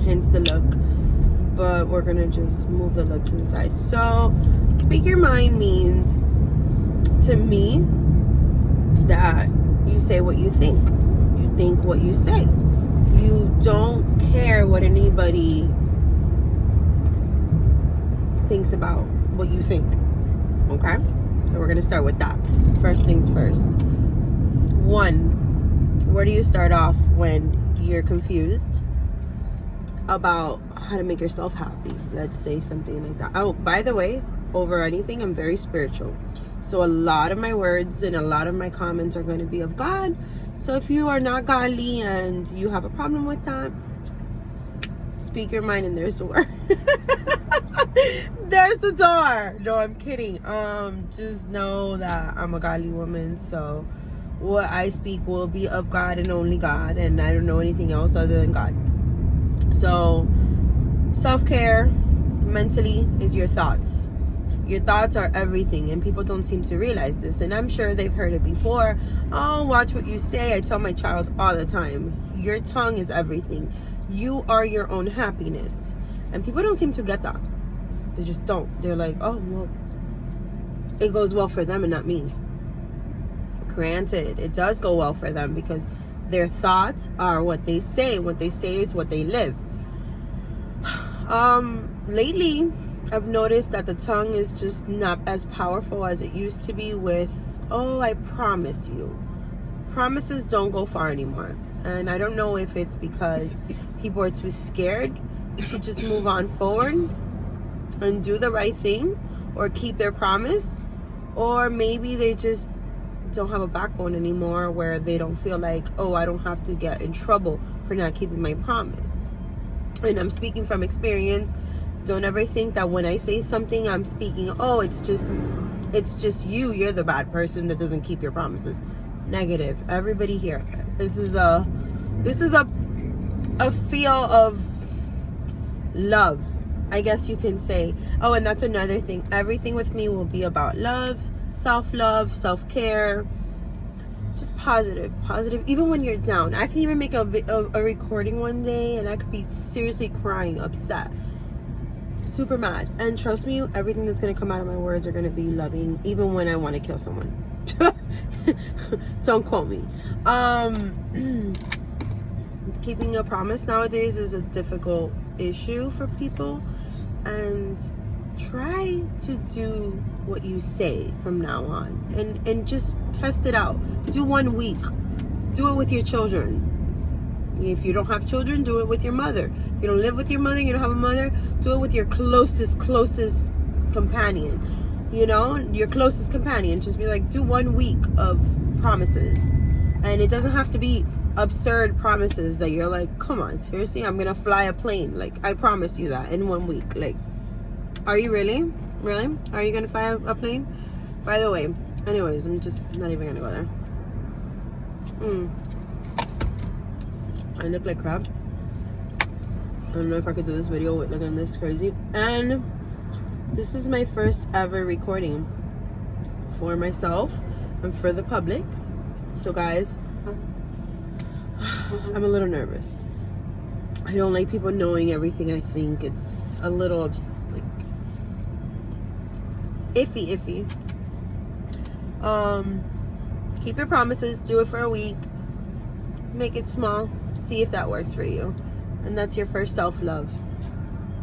hence the look. But we're gonna just move the look to the side. So, speak your mind means to me that you say what you think. You think what you say. You don't care what anybody thinks about what you think. Okay? So we're gonna start with that. First things first. 1, where do you start off when you're confused about how to make yourself happy? Let's say something like that. Oh, by the way, over anything, I'm very spiritual. So a lot of my words and a lot of my comments are going to be of God. So if you are not godly and you have a problem with that, speak your mind and there's the word. There's the door. No, I'm kidding. Just know that I'm a godly woman, so what I speak will be of God and only God, and I don't know anything else other than God. So self-care mentally is your thoughts. Your thoughts are everything, and people don't seem to realize this, and I'm sure they've heard it before. Oh, watch what you say. I tell my child all the time, your tongue is everything. You are your own happiness. And people don't seem to get that. They just don't. They're like, oh, well, it goes well for them and not me. Granted, it does go well for them because their thoughts are what they say. What they say is what they live. Lately, I've noticed that the tongue is just not as powerful as it used to be with, oh, I promise you. Promises don't go far anymore. And I don't know if it's because people are too scared to just move on forward and do the right thing or keep their promise, or maybe they just don't have a backbone anymore where they don't feel like, oh, I don't have to get in trouble for not keeping my promise. And I'm speaking from experience. Don't ever think that when I say something, I'm speaking, oh, it's just you're the bad person that doesn't keep your promises. Negative. Everybody here. This is a feel of love, I guess you can say. Oh, and that's another thing. Everything with me will be about love, self-love, self-care. Just positive. Even when you're down. I can even make a recording one day and I could be seriously crying, upset, super mad, and trust me, everything that's going to come out of my words are going to be loving, even when I want to kill someone. Don't quote me. Keeping a promise nowadays is a difficult issue for people, and try to do what you say from now on, and just test it out. Do 1 week. Do it with your children. If you don't have children, do it with your mother. If you don't live with your mother, you don't have a mother, do it with your closest companion. You know, your closest companion. Just be like, do 1 week of promises. And it doesn't have to be absurd promises that you're like, come on, seriously, I'm gonna fly a plane. Like, I promise you that in 1 week. Like, are you really? Really? Are you gonna fly a plane? By the way, anyways, I'm just not even gonna go there. I look like crap. I don't know if I could do this video with looking this crazy. And this is my first ever recording for myself and for the public. So guys, I'm a little nervous. I don't like people knowing everything I think. It's a little like iffy. Keep your promises. Do it for a week. Make it small. See if that works for you. And that's your first self-love.